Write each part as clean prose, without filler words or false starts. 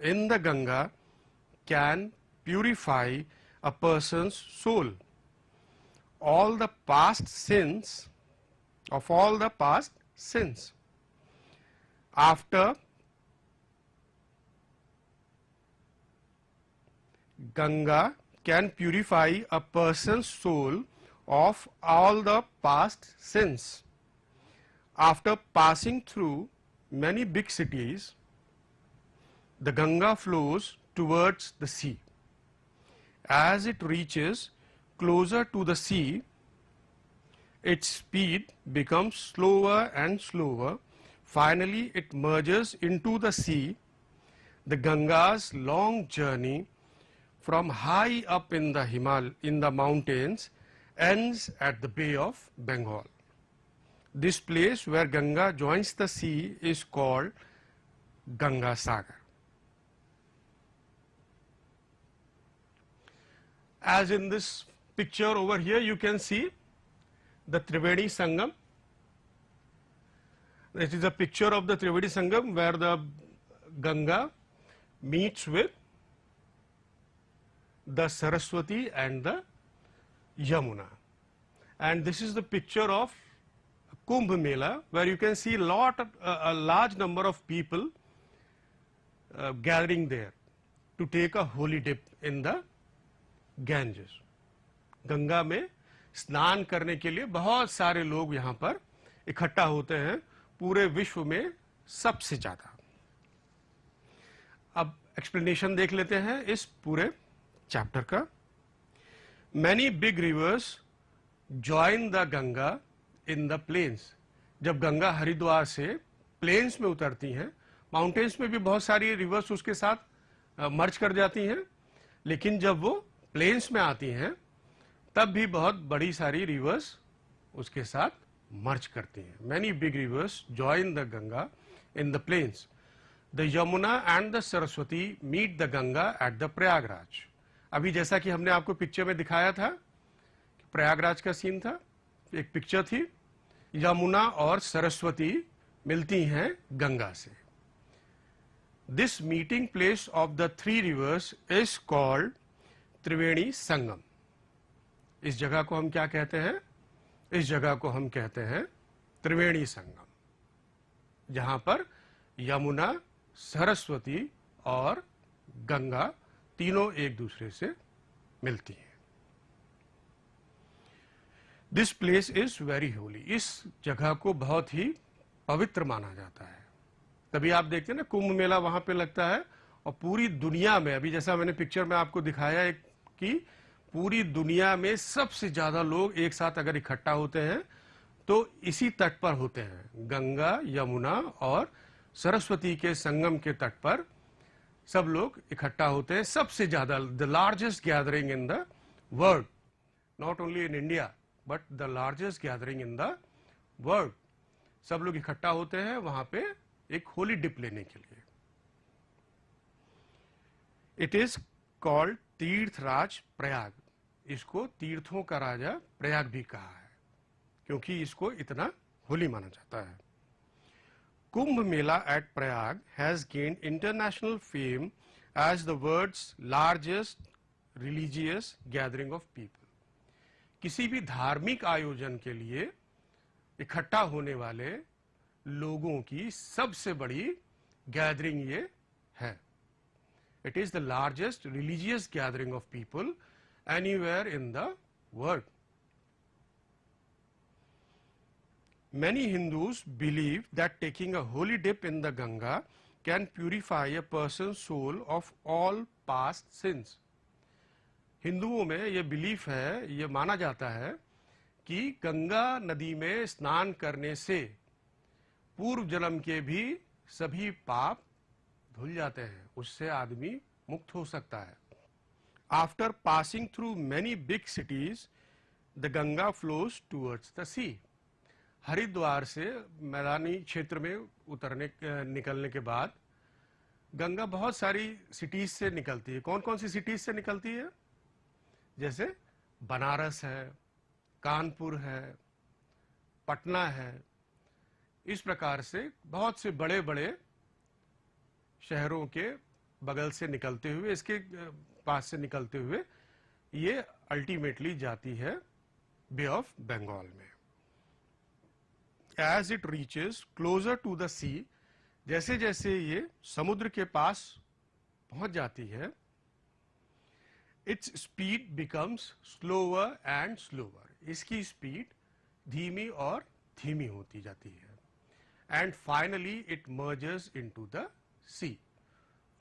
in the Ganga can purify a person's soul. All the past sins, of all the past sins. After Ganga can purify a person's soul of all the past sins. After passing through many big cities, the Ganga flows towards the sea. As it reaches closer to the sea, its speed becomes slower and slower. Finally, it merges into the sea. The Ganga's long journey from high up in the mountains ends at the Bay of Bengal. This place where Ganga joins the sea is called Ganga Sagar. As in this picture over here, you can see the Triveni Sangam. This is a picture of the Triveni Sangam where the Ganga meets with the Saraswati and the Yamuna. And this is the picture of Kumbh Mela, where you can see a large number of people gathering there to take a holy dip in the Ganges. Ganga में स्नान करने के लिए बहुत सारे लोग यहाँ पर इकट्ठा होते हैं, पूरे विश्व में सबसे ज्यादा. अब एक्सप्लेनेशन देख लेते हैं इस पूरे चैप्टर का. Many big rivers join the Ganga in the plains. जब गंगा हरिद्वार से प्लेन्स में उतरती हैं, माउंटेन्स में भी बहुत सारी रिवर्स उसके साथ मर्ज कर जाती हैं, लेकिन जब वो प्लेन्स में आती हैं तब भी बहुत बड़ी सारी रिवर्स उसके साथ मर्ज करती हैं. Many big rivers join the Ganga in the plains. The Yamuna and the Saraswati meet the Ganga at the Prayagraj. अभी जैसा कि हमने आपको पिक्चर में दिखाया था, प्रयागराज का सीन था, एक पिक्चर थी, यमुना और सरस्वती मिलती हैं गंगा से. This meeting place of the three rivers is called Triveni Sangam. इस जगह को हम क्या कहते हैं? इस जगह को हम कहते हैं त्रिवेणी संगम, जहां पर यमुना, सरस्वती और गंगा तीनों एक दूसरे से मिलती हैं. This place is very Holi. इस जगह को बहुत ही पवित्र माना जाता है. तभी आप देखते हैं ना, कुंभ मेला वहां पे लगता है और पूरी दुनिया में, अभी जैसा मैंने पिक्चर में आपको दिखाया है कि पूरी दुनिया में सबसे ज्यादा लोग एक साथ अगर इकट्ठा होते हैं तो इसी तट पर होते हैं. गंगा, यमुना और सरस्वती के संगम के तट पर सब लोग इकट्ठा होते हैं. सबसे ज्यादा, the largest gathering in the world, not only in India but the largest gathering in the world. सब लोग इकट्ठा होते हैं वहां पे एक होली डिप लेने के लिए. इट इज कॉल्ड तीर्थराज प्रयाग. इसको तीर्थों का राजा प्रयाग भी कहा है क्योंकि इसको इतना होली माना जाता है. Kumbh Mela at Prayag has gained international fame as the world's largest religious gathering of people. किसी भी धार्मिक आयोजन के लिए इकट्ठा होने वाले लोगों की सबसे बड़ी गैदरिंग ये है. It is the largest religious gathering of people anywhere in the world. Many Hindus believe that taking a holy dip in the Ganga can purify a person's soul of all past sins. हिंदुओं में ये belief है, ये माना जाता है कि गंगा नदी में स्नान करने से पूर्व जन्म के भी सभी पाप धुल जाते हैं, उससे आदमी मुक्त हो सकता है. After passing through many big cities, the Ganga flows towards the sea. Haridwar से मैदानी क्षेत्र में निकलने के बाद गंगा बहुत सारी सिटीज से निकलती है. कौन कौन सी सिटीज से निकलती है? जैसे बनारस है, कानपुर है, पटना है. इस प्रकार से बहुत से बड़े बड़े शहरों के बगल से निकलते हुए, इसके पास से निकलते हुए ये अल्टीमेटली जाती है बे ऑफ बंगाल में। As it reaches closer to the sea, जैसे जैसे ये समुद्र के पास पहुंच जाती है, its speed becomes slower and slower, इसकी स्पीड धीमी और धीमी होती जाती है। And finally it merges into the sea,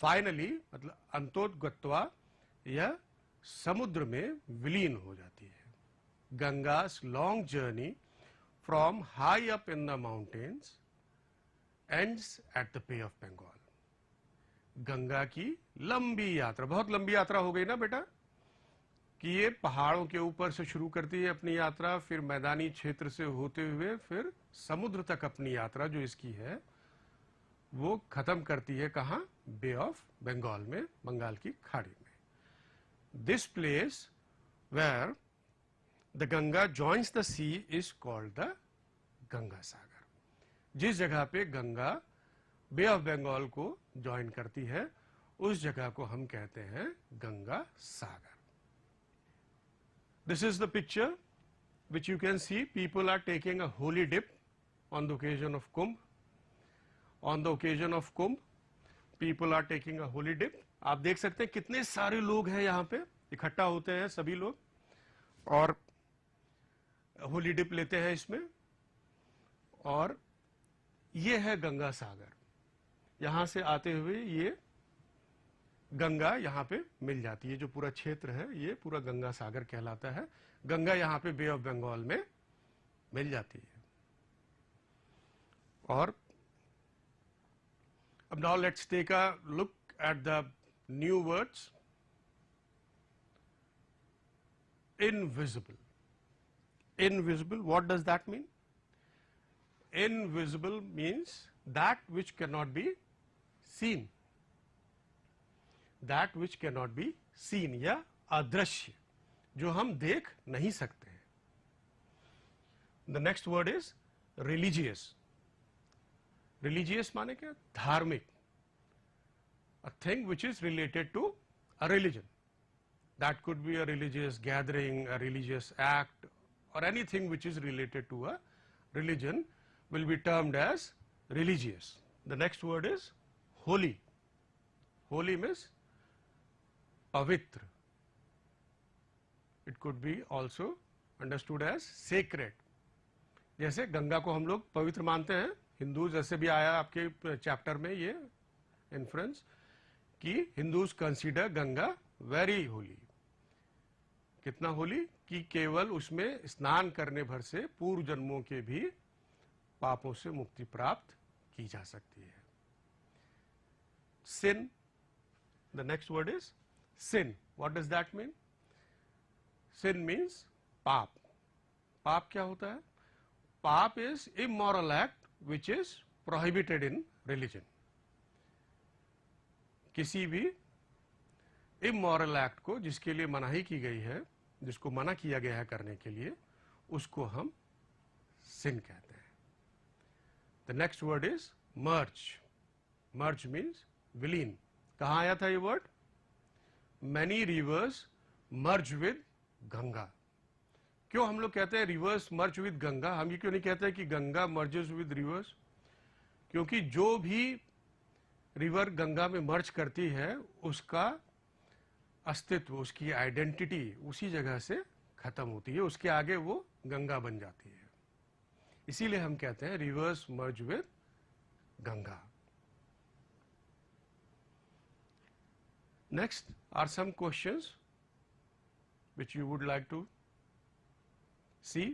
finally मतलब अंतोगत्वा यह समुद्र में विलीन हो जाती है। Ganga's long journey from high up in the mountains ends at the bay of Bengal. Ganga की लंबी यात्रा, बहुत लंबी यात्रा हो गई ना बेटा, कि ये पहाड़ों के ऊपर से शुरू करती है अपनी यात्रा, फिर मैदानी क्षेत्र से होते हुए फिर समुद्र तक अपनी यात्रा जो इसकी है वो खत्म करती है कहां? बे ऑफ बंगाल में, बंगाल की खाड़ी में। This place where the Ganga joins the sea is called the Ganga Sagar. जिस जगह पे गंगा बे ऑफ बंगाल को ज्वाइन करती है उस जगह को हम कहते हैं Ganga Sagar. This is the picture which you can see. People are taking a holy dip on the occasion of Kumbh. On the occasion of Kumbh, people are taking a holy dip. आप देख सकते हैं कितने सारे लोग हैं यहाँ पे इकट्ठा होते हैं सभी लोग और होली डिप लेते हैं इसमें। और ये है गंगा सागर, यहां से आते हुए ये गंगा यहां पे मिल जाती है। जो पूरा क्षेत्र है ये पूरा गंगा सागर कहलाता है। गंगा यहां पे बे ऑफ बंगाल में मिल जाती है। और अब now let's take a look at the new words. Invisible, invisible, what does that mean? Invisible means that which can not be seen, that which can not be seen, या अदृश्य, जो हम देख नहीं सकते हैं। The next word is religious. Religious माने क्या? धार्मिक। A thing which is related to a religion, that could be a religious gathering, a religious act, और anything which is related to a religion will be termed as religious. The next word is holy. Holy means pavitra. It could be also understood as sacred. जैसे गंगा को हम लोग पवित्र मानते हैं, हिंदू जैसे भी आया आपके चैप्टर में ये इन्फ्रेंस कि Hindus consider Ganga very Holi. कितना होली कि केवल उसमें स्नान करने भर से पूर्व जन्मों के भी पापों से मुक्ति प्राप्त की जा सकती है। Sin, the next word is sin. What does that mean? Sin means पाप। पाप क्या होता है? पाप is immoral act which is prohibited in religion. किसी भी इमोरल एक्ट को जिसके लिए मनाही की गई है, जिसको मना किया गया है करने के लिए, उसको हम सिन कहते हैं। The next word is merge. Merge means विलीन। कहां आया था ये word? Many reverse merge with Ganga. क्यों हम लोग कहते हैं रिवर्स मर्ज विद गंगा? हम ये क्यों नहीं कहते कि गंगा मर्जेस विद रिवर्स? क्योंकि जो भी रिवर गंगा में मर्ज करती है उसका अस्तित्व, उसकी आइडेंटिटी उसी जगह से खत्म होती है, उसके आगे वो गंगा बन जाती है। इसीलिए हम कहते हैं rivers merge with Ganga. Next are some questions which you would like to see,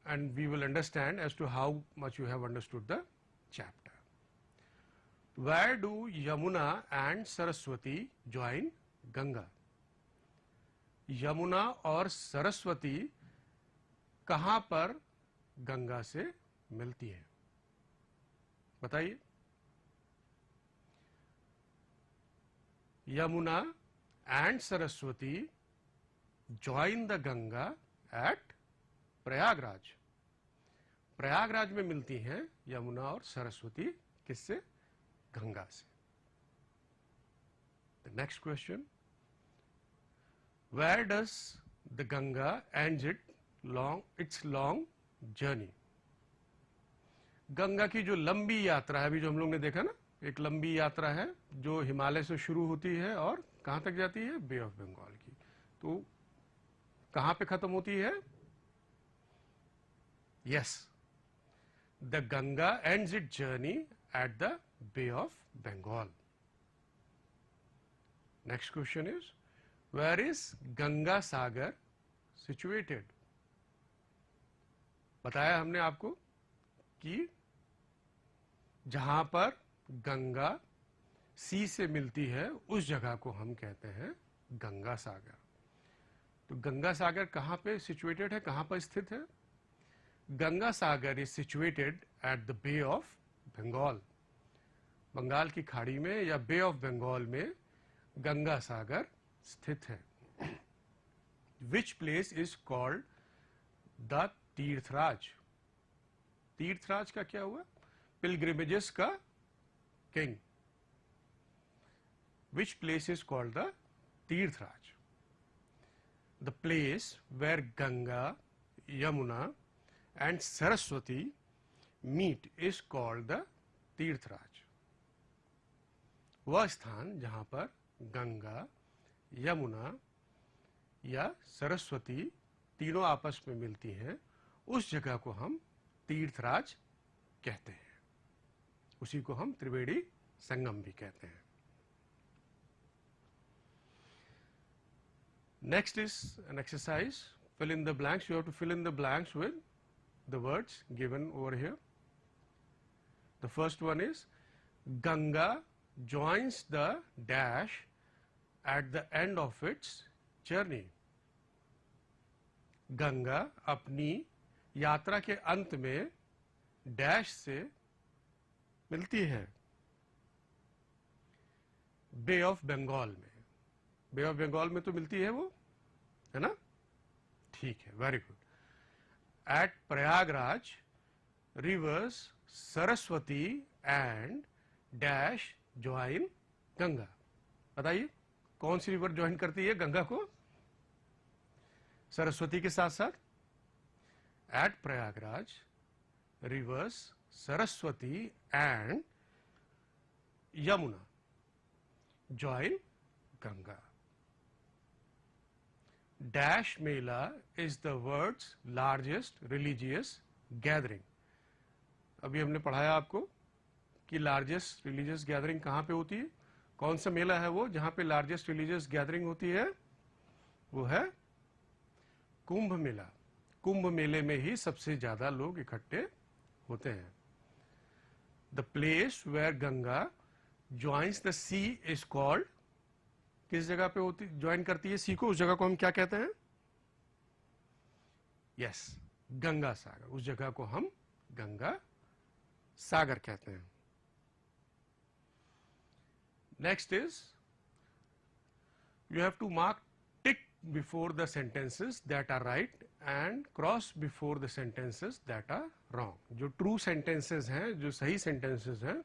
and we will understand as to how much you have understood the chapter. Where do Yamuna and Saraswati join Ganga? Yamuna और सरस्वती कहां पर गंगा से मिलती है? बताइए। Yamuna and Saraswati join the Ganga at Prayagraj. Prayagraj में मिलती हैं यमुना और सरस्वती। किससे? गंगा से। The next question, where does the Ganga ends its long journey? Ganga की जो लंबी यात्रा है, अभी जो हम लोग ने देखा ना, एक लंबी यात्रा है जो हिमालय से शुरू होती है और कहां तक जाती है? बे ऑफ बंगाल की। तो कहां पे खत्म होती है? Yes, the Ganga ends it journey at the bay of Bengal. Next question is, where is Ganga Sagar situated? बताया हमने आपको कि जहां पर गंगा सी से मिलती है उस जगह को हम कहते हैं गंगा सागर। तो गंगा सागर कहां पे सिचुएटेड है, कहां पर स्थित है? Ganga Sagar is situated at the bay of Bengal. Bengal की खाड़ी में या बे ऑफ बंगाल में गंगा सागर स्थित है। Which place is called the Tirthraj? Tirthraj का क्या हुआ? पिलग्रिमेजेस का king. Which place is called the Tirthraj? The place where Ganga, Yamuna and Saraswati meet is called the Tirthraj. वह स्थान जहां पर गंगा, यमुना या सरस्वती तीनों आपस में मिलती हैं, उस जगह को हम तीर्थराज कहते हैं। उसी को हम त्रिवेणी संगम भी कहते हैं। Next is an exercise, fill in the blanks. You have to fill in the blanks with the words given over here. The first one is, Ganga joins the dash at the end of its journey. Ganga अपनी यात्रा के अंत में dash से मिलती है बे of Bengal में। बे of Bengal में तो मिलती है वो, है ना? ठीक है, very good. At Prayagraj rivers Saraswati and dash join Ganga. बताइए कौन सी रिवर ज्वाइन करती है गंगा को सरस्वती के साथ साथ? At Prayagraj rivers Saraswati and Yamuna join Ganga. Dash Mela is the world's largest religious gathering. अभी हमने पढ़ाया आपको कि लार्जेस्ट रिलीजियस गैदरिंग कहां पे होती है। कौन सा मेला है वो जहां पे लार्जेस्ट रिलीजियस गैदरिंग होती है? वो है कुंभ मेला। कुंभ मेले में ही सबसे ज्यादा लोग इकट्ठे होते हैं। The place where Ganga joins the sea is called, किस जगह पे होती ज्वाइन करती है सी को, उस जगह को हम क्या कहते हैं? यस, गंगा सागर। उस जगह को हम गंगा सागर कहते हैं। Next is, you have to mark tick before the sentences that are right and cross before the sentences that are wrong. जो ट्रू सेंटेंसेस हैं, जो सही सेंटेंसेस हैं,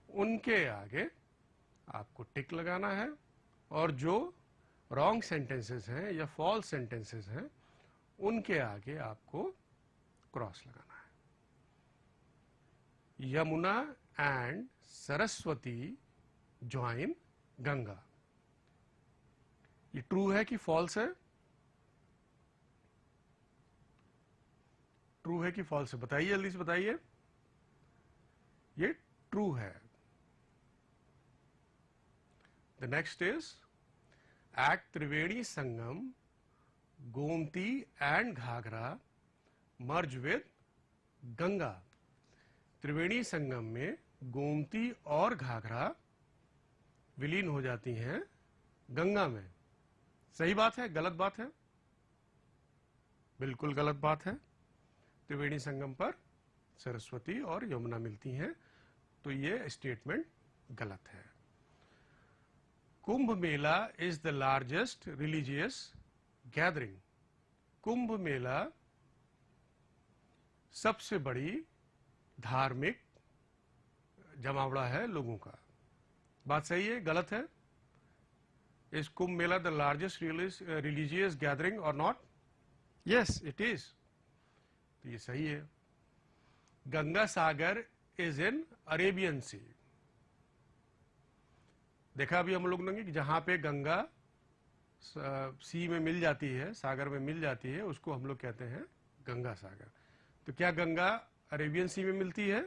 उनके आगे आपको टिक लगाना है, और जो रॉन्ग सेंटेंसेस हैं या फॉल्स सेंटेंसेस हैं, उनके आगे आपको क्रॉस लगाना है। यमुना एंड सरस्वती ज्वाइन गंगा, ये ट्रू है कि फॉल्स है? ट्रू है कि फॉल्स है? बताइए, जल्दी से बताइए। ये ट्रू है। The next is, at Triveni Sangam, Gomti and Ghagra merge with Ganga. Triveni Sangam में गोमती और घाघरा विलीन हो जाती हैं गंगा में। सही बात है, गलत बात है? बिल्कुल गलत बात है। त्रिवेणी संगम पर सरस्वती और यमुना मिलती हैं, तो ये स्टेटमेंट गलत है। Kumbh Mela is the largest religious gathering. Kumbh Mela सबसे बड़ी धार्मिक जमावड़ा है लोगों का। बात सही है, गलत है? Is Kumbh Mela the largest religious gathering और नॉट? Yes it is. तो ये सही है। Ganga Sagar is in Arabian सी। देखा अभी हम लोग ने कि जहां पे गंगा सी में मिल जाती है, सागर में मिल जाती है, उसको हम लोग कहते हैं गंगा सागर। तो क्या गंगा अरेबियन सी में मिलती है?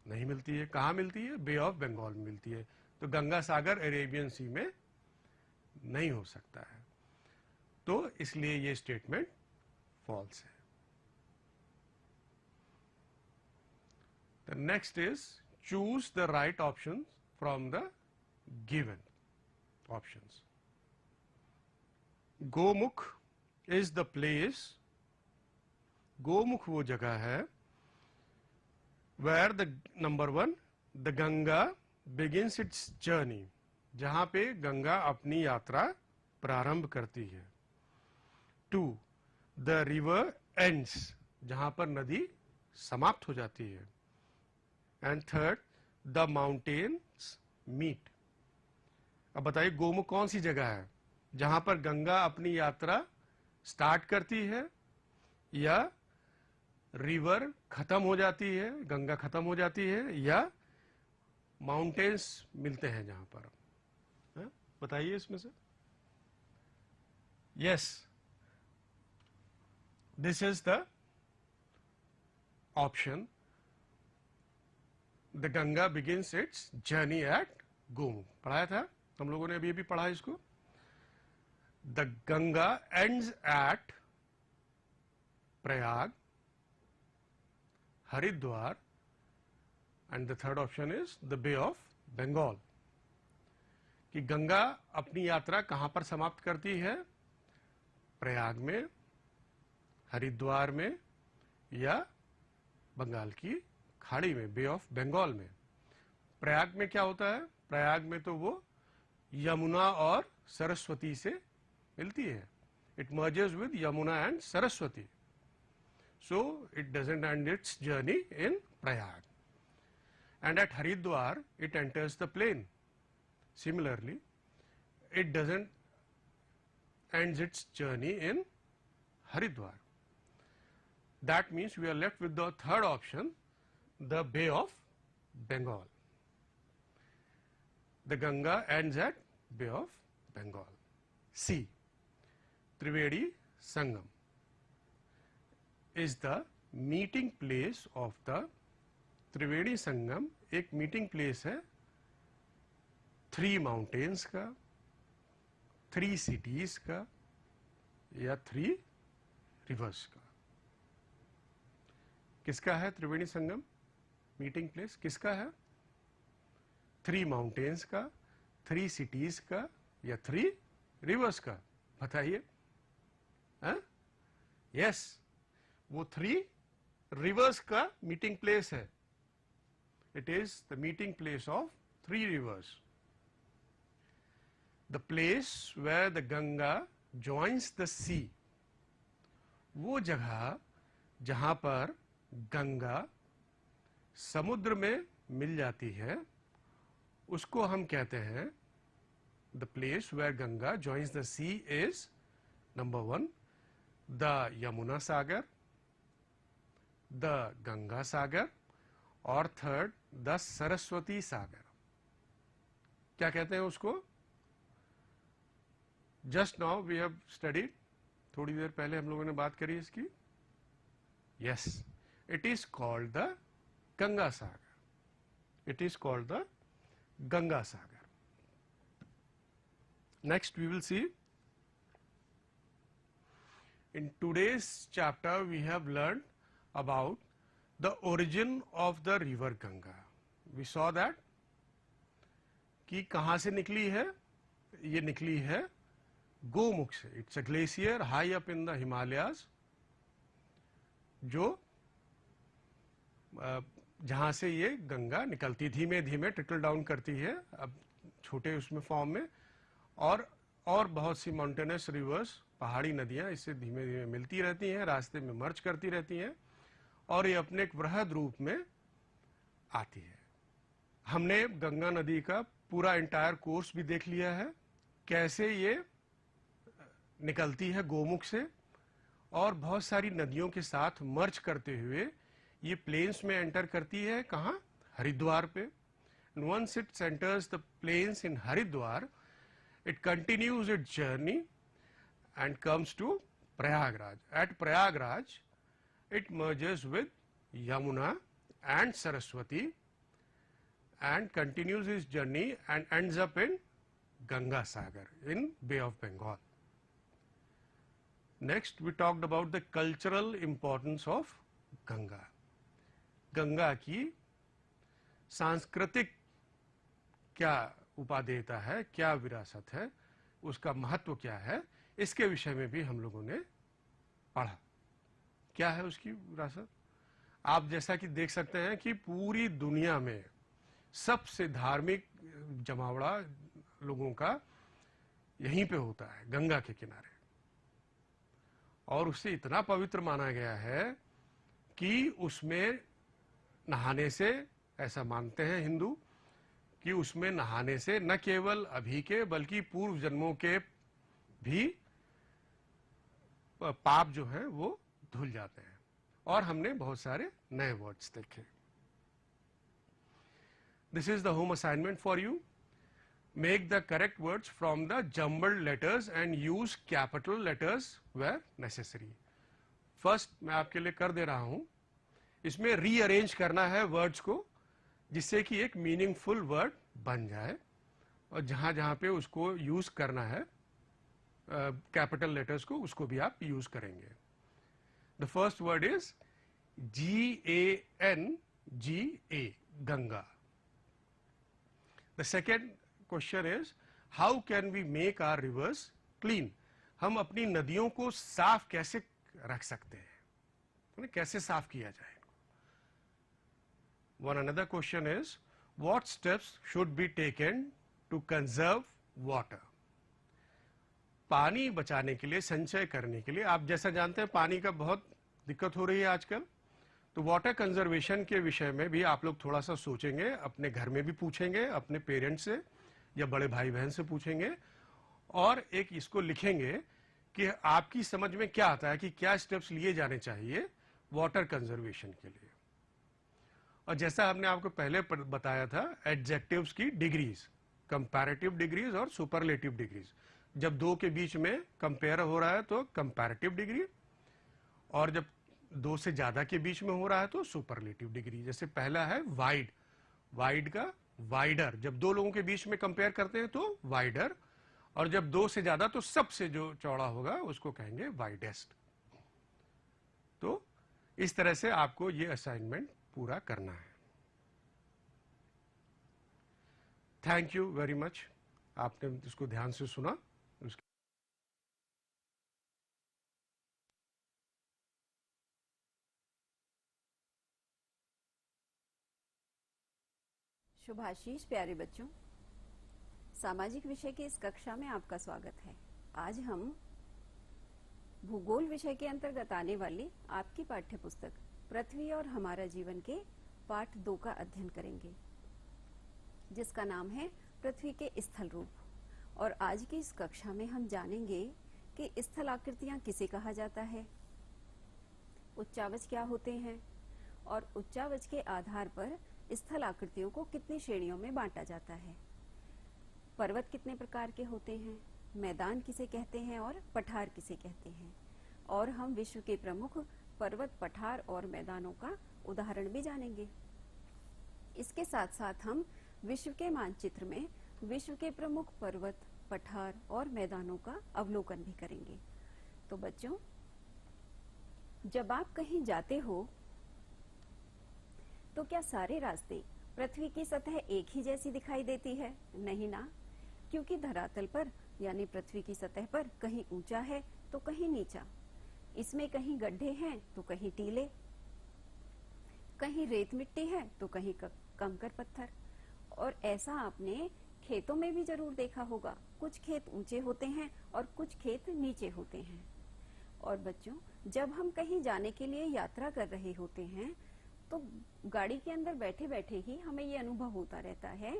नहीं मिलती है। कहां मिलती है? बे ऑफ बंगाल में मिलती है। तो गंगा सागर अरेबियन सी में नहीं हो सकता है, तो इसलिए ये स्टेटमेंट फॉल्स है। The next is choose the right option from the given options. Gomukh is the place, Gomukh वो जगह है where the number 1 the Ganga begins its journey, जहां पे गंगा अपनी यात्रा प्रारंभ करती है। 2 the river ends, जहां पर नदी समाप्त हो जाती है। And 3 the mountains meet। अब बताइए गोमुख कौन सी जगह है? जहां पर गंगा अपनी यात्रा स्टार्ट करती है या रिवर खत्म हो जाती है, गंगा खत्म हो जाती है, या माउंटेन्स मिलते हैं जहां पर? बताइए इसमें से। Yes, this is the option, the Ganga begins its journey at Gomukh. पढ़ाया था हम लोगों ने, अभी अभी पढ़ा इसको। The Ganga ends at Prayag, Haridwar, and the third option is the bay of Bengal. कि गंगा अपनी यात्रा कहां पर समाप्त करती है? प्रयाग में, हरिद्वार में, या बंगाल की खाड़ी में, बे ऑफ बंगाल में। प्रयाग में क्या होता है? प्रयाग में तो वो यमुना और सरस्वती से मिलती है। It merges with Yamuna and Saraswati, so it doesn't end its journey in Prayag. And at Haridwar it enters the plain. Similarly, it doesn't end its journey in Haridwar. That means we are left with the third option, the Bay of Bengal. The Ganga ends at Bay of Bengal. C. Trivedi Sangam is the meeting place of the Triveni Sangam एक meeting place है 3 mountains का, 3 cities का, या 3 rivers का। किसका है Triveni Sangam meeting place? किसका है? 3 माउंटेन्स का, 3 सिटीज का, या 3 रिवर्स का? बताइए। यस, वो 3 रिवर्स का मीटिंग प्लेस है। It is the meeting place of 3 rivers. The place where the Ganga joins the sea, वो जगह जहां पर गंगा समुद्र में मिल जाती है, उसको हम कहते हैं, the place where Ganga joins the sea is number 1 the Yamuna Sagar, the Ganga Sagar, और 3rd द सरस्वती सागर। क्या कहते हैं उसको? Just now we have studied, थोड़ी देर पहले हम लोगों ने बात करी इसकी। Yes, it is called the Ganga Sagar. It is called the Ganga Sagar. Next we will see, in today's chapter we have learned about the origin of the river Ganga. We saw that कि कहां से निकली है? ये निकली है गोमुख से। It's a glacier high up in the Himalayas, जो जहां से ये गंगा निकलती, धीमे धीमे ट्रिकल डाउन करती है, अब छोटे उसमें फॉर्म में, और बहुत सी माउंटेनस रिवर्स, पहाड़ी नदियां इससे धीमे धीमे मिलती रहती हैं, रास्ते में मर्ज करती रहती हैं, और ये अपने एक वृहद रूप में आती है। हमने गंगा नदी का पूरा एंटायर कोर्स भी देख लिया है, कैसे ये निकलती है गोमुख से और बहुत सारी नदियों के साथ मर्ज करते हुए ये प्लेन्स में एंटर करती है। कहाँ? हरिद्वार पे। Once it enters the plains in Haridwar, it continues its journey and comes to Prayagraj. At Prayagraj, it merges with Yamuna and Saraswati and continues its journey and ends up in Ganga Sagar in Bay of Bengal. Next, we talked about the cultural importance of Ganga. Ganga की सांस्कृतिक क्या उपादेयता है, क्या विरासत है, उसका महत्व क्या है, इसके विषय में भी हम लोगों ने पढ़ा। क्या है उसकी विरासत? आप जैसा कि देख सकते हैं कि पूरी दुनिया में सबसे धार्मिक जमावड़ा लोगों का यहीं पे होता है, गंगा के किनारे, और उसे इतना पवित्र माना गया है कि उसमें नहाने से, ऐसा मानते हैं हिंदू, कि उसमें नहाने से न केवल अभी के बल्कि पूर्व जन्मों के भी पाप जो हैं वो धुल जाते हैं। और हमने बहुत सारे नए वर्ड्स देखे। This is the home assignment for you. Make the correct words from the jumbled letters and use capital letters where necessary. First मैं आपके लिए कर दे रहा हूं, इसमें रीअरेंज करना है वर्ड्स को जिससे कि एक मीनिंगफुल वर्ड बन जाए, और जहां जहां पे उसको यूज करना है कैपिटल लेटर्स को, उसको भी आप यूज करेंगे। The first word is GANGA, Ganga. The second question is how can we make our rivers clean. हम अपनी नदियों को साफ कैसे रख सकते हैं, कैसे साफ किया जाए। One another question is, what steps should be taken to conserve water? पानी बचाने के लिए, संचय करने के लिए, आप जैसा जानते हैं पानी का बहुत दिक्कत हो रही है आजकल, तो वाटर कंजर्वेशन के विषय में भी आप लोग थोड़ा सा सोचेंगे, अपने घर में भी पूछेंगे, अपने पेरेंट्स से या बड़े भाई बहन से पूछेंगे, और एक इसको लिखेंगे कि आपकी समझ में क्या आता है कि क्या स्टेप्स लिए जाने चाहिए वाटर कंजर्वेशन के लिए। और जैसा हमने आपको पहले बताया था, एडजेक्टिव्स की डिग्रीज, कंपैरेटिव डिग्रीज और सुपरलेटिव डिग्रीज। जब दो के बीच में कंपेयर हो रहा है तो कंपैरेटिव डिग्री, और जब दो से ज्यादा के बीच में हो रहा है तो सुपरलेटिव डिग्री। जैसे पहला है वाइड, वाइड का वाइडर, जब दो लोगों के बीच में कंपेयर करते हैं तो वाइडर, और जब दो से ज्यादा तो सबसे जो चौड़ा होगा उसको कहेंगे वाइडेस्ट। तो इस तरह से आपको ये असाइनमेंट पूरा करना है। थैंक यू वेरी मच, आपने इसको ध्यान से सुना। शुभाशीष प्यारे बच्चों, सामाजिक विषय की इस कक्षा में आपका स्वागत है। आज हम भूगोल विषय के अंतर्गत आने वाली आपकी पाठ्य पुस्तक पृथ्वी और हमारा जीवन के पाठ 2 का अध्ययन करेंगे, जिसका नाम है पृथ्वी के स्थल रूप। और आज की इस कक्षा में हम जानेंगे कि स्थल आकृतियां किसे कहा जाता है, उच्चावच क्या होते हैं, और उच्चावच के आधार पर स्थल आकृतियों को कितनी श्रेणियों में बांटा जाता है, पर्वत कितने प्रकार के होते हैं, मैदान किसे कहते हैं और पठार किसे कहते हैं, और हम विश्व के प्रमुख पर्वत, पठार और मैदानों का उदाहरण भी जानेंगे। इसके साथ साथ हम विश्व के मानचित्र में विश्व के प्रमुख पर्वत, पठार और मैदानों का अवलोकन भी करेंगे। तो बच्चों, जब आप कहीं जाते हो तो क्या सारे रास्ते पृथ्वी की सतह एक ही जैसी दिखाई देती है? नहीं ना, क्योंकि धरातल पर यानी पृथ्वी की सतह पर कहीं ऊंचा है तो कहीं नीचा, इसमें कहीं गड्ढे हैं तो कहीं टीले, कहीं रेत मिट्टी है तो कहीं कंकर पत्थर। और ऐसा आपने खेतों में भी जरूर देखा होगा, कुछ खेत ऊंचे होते हैं और कुछ खेत नीचे होते हैं। और बच्चों, जब हम कहीं जाने के लिए यात्रा कर रहे होते हैं तो गाड़ी के अंदर बैठे बैठे ही हमें ये अनुभव होता रहता है